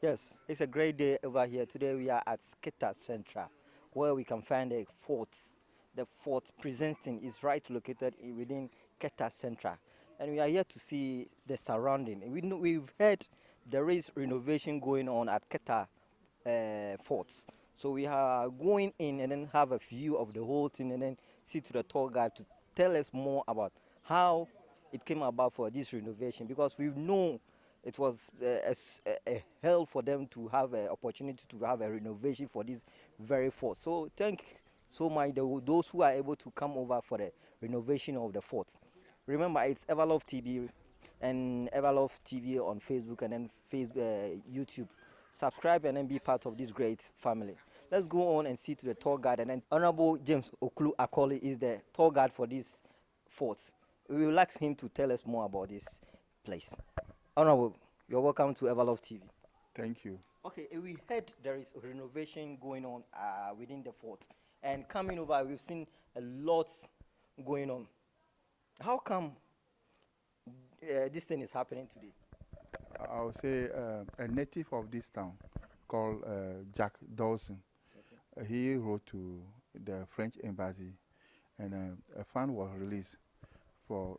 Yes, it's a great day over here. Today we are at Keta Central, where we can find the fort. The fort Presenting is right located within Keta Central, and we are here to see the surrounding. We've heard there is renovation going on at Keta forts, so we are going in and then have a view of the whole thing, and then see to the tour guide to tell us more about how it came about for this renovation, because we know it was a hell for them to have an opportunity to have a renovation for this very fort. So thank so much those who are able to come over for the renovation of the fort. Remember, it's Everlove TV and Everlove TV on Facebook and then YouTube. Subscribe and then be part of this great family. Let's go on and see to the tour guide, and then Honorable James Okulu Akoli is the tour guide for this fort. We would like him to tell us more about this place. Honorable, you're welcome to Everlove TV. Thank you. Okay, we heard there is a renovation going on within the fort, and coming over, we've seen a lot going on. How come this thing is happening today? I'll say a native of this town called Jack Dawson. Okay. He wrote to the French embassy, and a fund was released for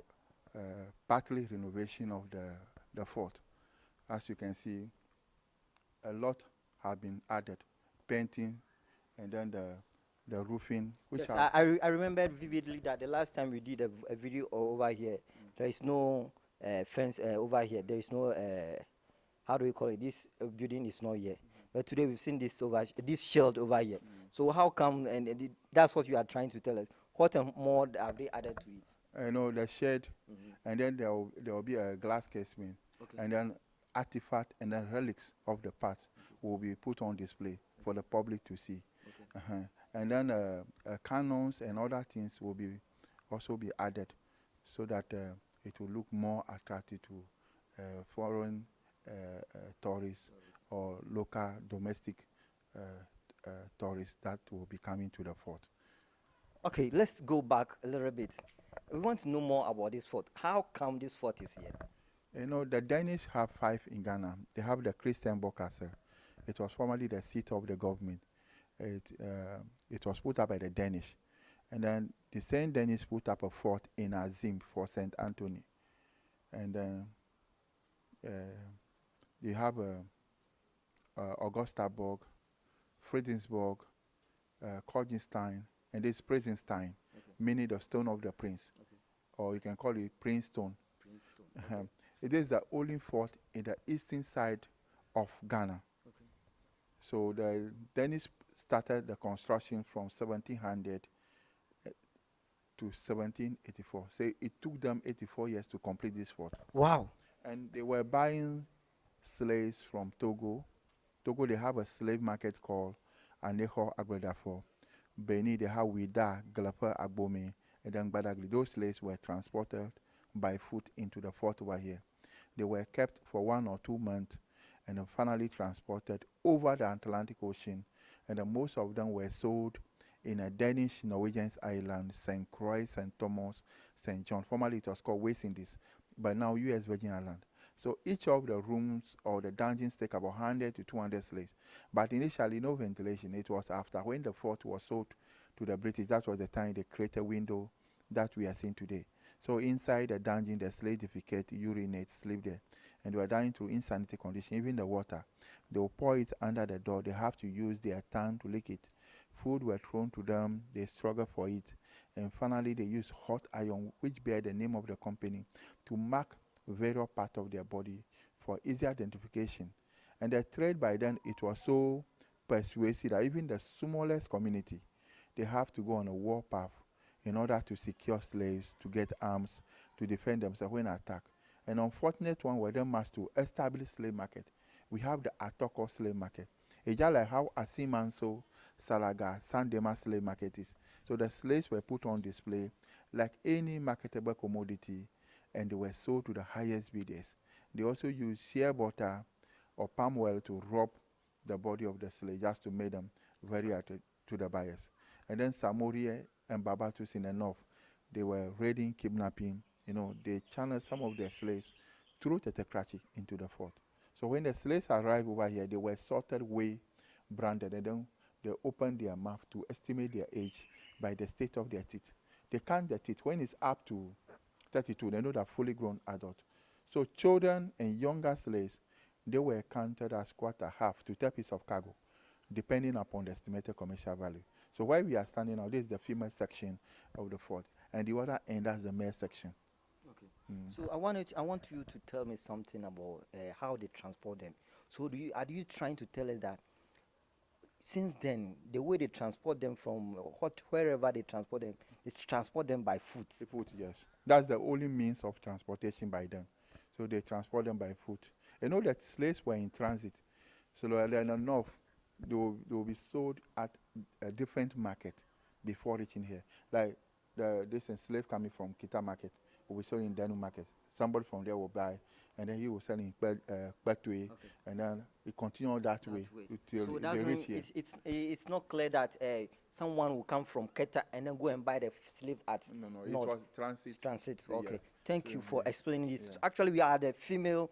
uh, partly renovation of the fort. As you can see, a lot have been added, painting, and then the roofing, which Yes, are I remember vividly that the last time we did a video over here, there is no fence over here. There is no, how do we call it? This building is not here. But today we've seen this this shield over here. So how come, and that's what you are trying to tell us. What more have they added to it? the shed, Mhm. and then there will be a glass casement, Okay. and then artifact and then relics of the past will be put on display for the public to see. Okay. Uh-huh. And then cannons and other things will be also be added, so that it will look more attractive to foreign tourists or local domestic uh, tourists that will be coming to the fort. Okay, let's go back a little bit. We want to know more about this fort. How come this fort is here? You know, the Danish have five in Ghana. They have the Christian Castle. It was formerly the seat of the government. It was put up by the Danish. And then the same Danish put up a fort in Azim for St. Anthony. And then uh, they have Augustaborg, Friedensburg, Kogenstein, and this Prinsenstein, Okay. meaning the stone of the prince, Okay. or you can call it Prince Stone. Princeton. Okay. Um, it is the only fort in the eastern side of Ghana. Okay. So the Danish started the construction from 1700 to 1784. So it took them 84 years to complete this fort. Wow. And they were buying slaves from Togo. Togo, they have a slave market called Aneho Agredafo. Benin, they have Wida, Galapa, Agbome, and then Badagry. Those slaves were transported by foot into the fort over here. They were kept for 1 or 2 months and then finally transported over the Atlantic Ocean. And then most of them were sold in a Danish Norwegian island, St. Croix, St. Thomas, St. John. Formerly it was called West Indies, but now US Virgin Island. So each of the rooms or the dungeons take about 100 to 200 slaves. But initially, no ventilation. It was after when the fort was sold to the British, that was the time they created a window that we are seeing today. So inside the dungeon, the slaves defecate, urinate, sleep there. And they were dying through insanity condition. Even the water, they will pour it under the door. They have to use their tongue to lick it. Food were thrown to them. They struggle for it. And finally, they use hot iron, which bear the name of the company, to mark various parts of their body for easy identification. And the trade by then, it was so persuasive that even the smallest community, they have to go on a war path in order to secure slaves, to get arms, to defend themselves when attacked. An unfortunate one were then must to establish slave market. We have the Atoko slave market. It's just like how Asimanso, Salaga, Sandema slave market is. So the slaves were put on display like any marketable commodity, and they were sold to the highest bidders. They also used shea butter or palm oil to rub the body of the slave just to make them very attractive to the buyers. And then Samorie and Babatus in the north, they were raiding, kidnapping. You know, they channeled some of their slaves through Tetekrachi into the fort. So when the slaves arrived over here, they were sorted, way branded, and then they opened their mouth to estimate their age by the state of their teeth. They count the teeth. When it's up to 32, they know they're fully grown adult. So children and younger slaves, they were counted as quarter, half to 10 pieces of cargo, depending upon the estimated commercial value. So where we are standing now, this is the female section of the fort, and the other end, that's the male section. Okay. Mm. So I want you to tell me something about how they transport them. So are you trying to tell us that since then the way they transport them from wherever they transport them is transport them by foot? The foot, yes. That's the only means of transportation by them. So they transport them by foot. You know that slaves were in transit. So there are enough. They will be sold at a different market before reaching here. Like this slave coming from Keta market will be sold in Danu market. Somebody from there will buy, and then he will sell in Petue, Okay. and then it continue that That way way. until So they that's reach mean here. it's not clear that someone will come from Keta and then go and buy the slaves at No, no, it North was transit. Transit. Yeah. Okay. Thank So, you yeah, for explaining this. yeah. So actually, we are at the female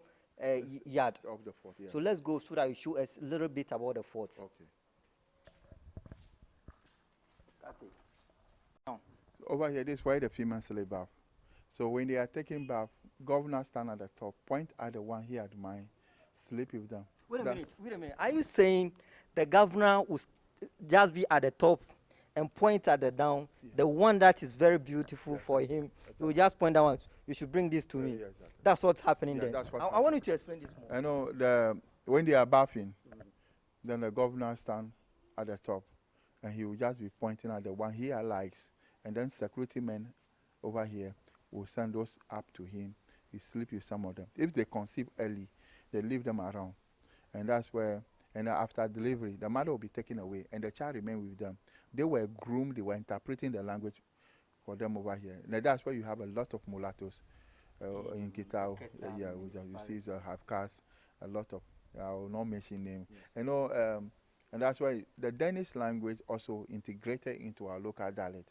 yard. Of the fort, yeah. So let's go so that you show us a little bit about the fort. Okay. Okay. Now, Over here, this is where the female slave bath. So when they are taking bath, governor stand at the top, point at the one he admire, sleep with them. wait a That, minute. Wait a minute. Are you saying the governor will just be at the top and point at the down, yeah. the one that is very beautiful Yes, for sir. him? That's He will right. just point that one. You should bring this to me. Yeah, exactly. That's what's happening Yeah, there. that's what I happened. want you to explain this more. I know when they are bathing, then the governor stand at the top, and he will just be pointing at the one he likes, and then security men over here will send those up to him. He sleep with some of them. If they conceive early, they leave them around, and that's where. And after delivery, the mother will be taken away, and the child remain with them. They were groomed. They were interpreting the language for them over here. Now that's where you have a lot of mulattoes in Keta. Keta Yeah, you see the half caste, a lot of. I will not mention name. Yes. You know, and that's why the Danish language also integrated into our local dialect.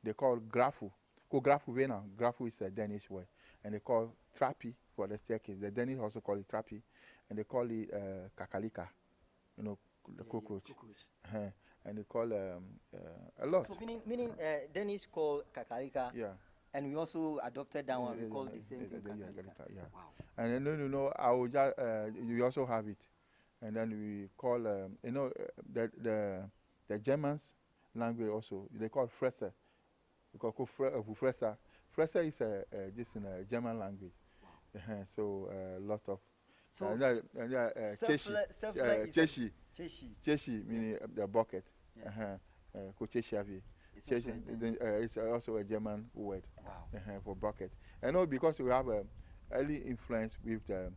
They call grafu. Ko grafu vena. Grafu is a Danish word, and they call trapi for the staircase. The Danish also call it trapi, and they call it kakalika. You know, the cockroach. Uh, and they call a lot. So meaning Danish call kakarika, Yeah. and we also adopted that one. We Yeah, call the same thing yeah, kakarika. yeah. Wow. And then, I will just, you also have it. And then we call, the Germans language also, they call Fresser. We call Fresser. Fresser is this in a German language. So a lot of, So Cheshi, selfless is Cheshi, cheshi. Cheshi, meaning the bucket. Yeah. Kocheshavi. It's also a Danish. It's also a German word Wow. for bucket. I know because we have a early influence with the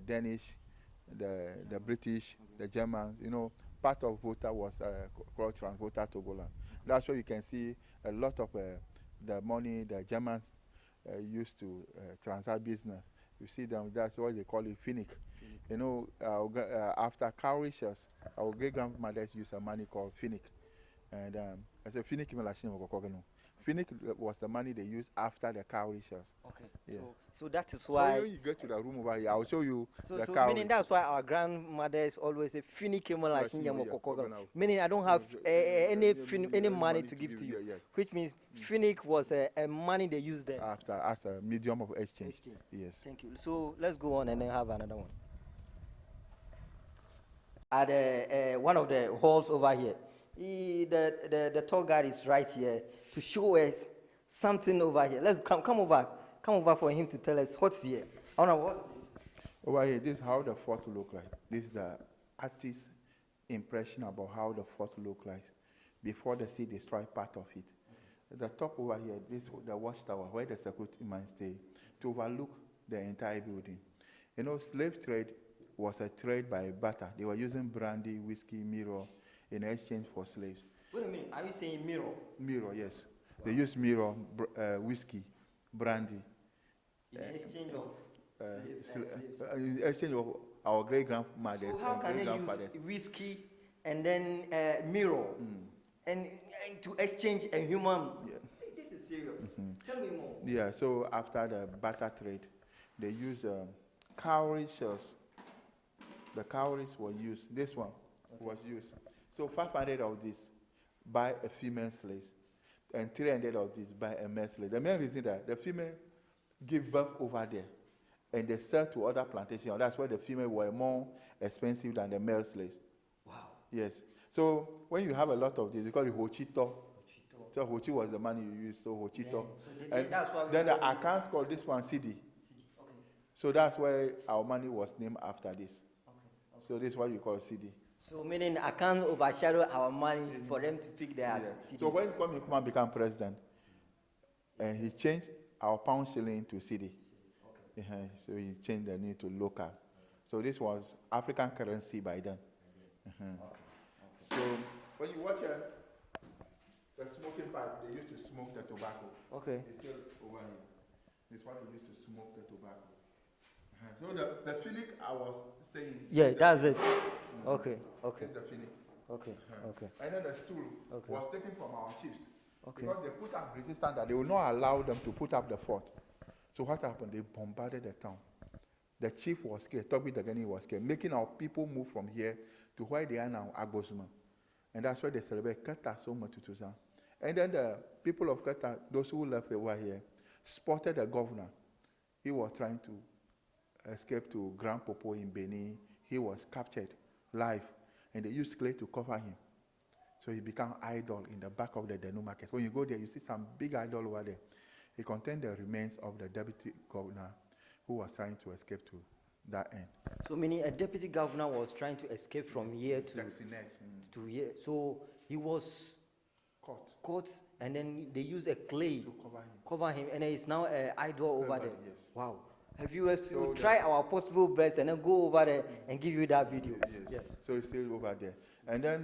Danish, the British, the Germans. You know, part of Volta was called Transvolta Togoland. That's where you can see a lot of the money the Germans used to transact business. You see them. That's what they call it, Finnick. You know, after cowrie shells, our great grandmothers used a money called Finnick. And I said Finnick Finnick was the money they used after the cowrie shells. Okay. Yeah. So that is So why. when you get to the room over here, I'll show you the So cowrie. meaning that's why our grandmothers always say fini kemola Yeah, kokogalo. yeah. Meaning I don't have any money to give to you, Yeah, yeah. which means finnick was a money they used then. After as a medium of exchange. Exchange. Yes. Thank you. So let's go on and then have another one. At one of the halls over here, the tour guide is right here to show us something over here. Let's come over for him to tell us what's here. I don't know what's this. Over here, this is how the fort look like. This is the artist's impression about how the fort look like before the sea destroyed part of it. At the top over here, this is the watchtower where the security man stay to overlook the entire building. You know, slave trade was a trade by barter. They were using brandy, whiskey, mirror in exchange for slaves. Wait a minute. Are you saying mirror? Mirror, yes. They use mirror, whiskey, brandy. In exchange of slaves. In exchange of our great grandmothers So how and can great they use grandfathers. whiskey and then mirror and to exchange a human? Yeah. Hey, this is serious. Tell me more. Yeah, so after the barter trade, they use cowrie shells. The cowries were used. This one was used. So 500 of this by a female slave, and 300 of this by a male slave. The main reason that the female give birth over there, and they sell to other plantations. That's why the female were more expensive than the male slaves. Wow. Yes. So when you have a lot of this, you call it hochito. Ochito. So hochi was the money you used, so hochito. And That's why we then the call this accounts called this one CD. CD. Okay. So that's why our money was named after this. Okay. So this is what you call CD. So meaning I can't overshadow our money for them to pick their CDs. So when Kwame Nkrumah became president, and he changed our pound shilling to CD. Okay. So he changed the name to local. So this was African currency by then. Okay. So when you watch the smoking pipe, they used to smoke the tobacco. Okay. It's still over here. This one they used to smoke the tobacco. So the Phoenix I was saying. Yeah, that's it. Okay. Okay. It's the Phoenix. Okay. Okay. And then the stool was taken from our chiefs. Okay. Because they put up resistance that they will not allow them to put up the fort. So what happened? They bombarded the town. The chief was scared. Toby Dagani was scared, making our people move from here to where they are now, Agbosuma. And that's why they celebrate Keta so much. And then the people of Keta, those who left over here, spotted the governor. He was trying to escape to Grand Popo in Benin. He was captured live, and they used clay to cover him. So he became idol in the back of the Denu market. When you go there, you see some big idol over there. It contained the remains of the deputy governor who was trying to escape to that end. So meaning a deputy governor was trying to escape from here to here. So he was caught, and then they used a clay to cover him, and it's now an idol over there. Yes. Wow. Have you so try our possible best and then go over there and give you that video? Yes. So it's still over there. And then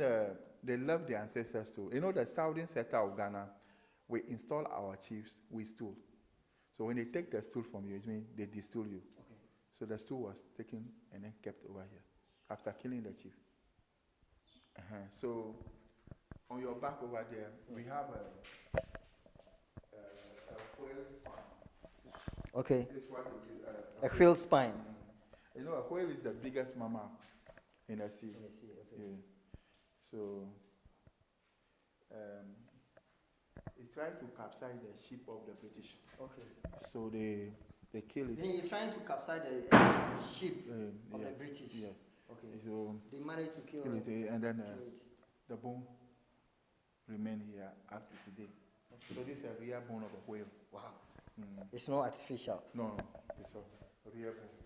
they love their ancestors too. You know, the southern sector of Ghana, we install our chiefs with stool. So when they take the stool from you, it means they distill you. Okay. So the stool was taken and then kept over here after killing the chief. So on your back over there, we have a whale spine. Okay. This one A whale spine. You know, a whale is the biggest mammal in the sea. Okay. Yeah. So it tried to capsize the ship of the British. Okay. So they kill it. Then you're trying to capsize the ship of the British. Yeah. Okay. So they managed to kill it, and then kill it. the bone remain here up to today. Okay. So this is a real bone of a whale. Wow. It's not artificial. No, it's a real bone.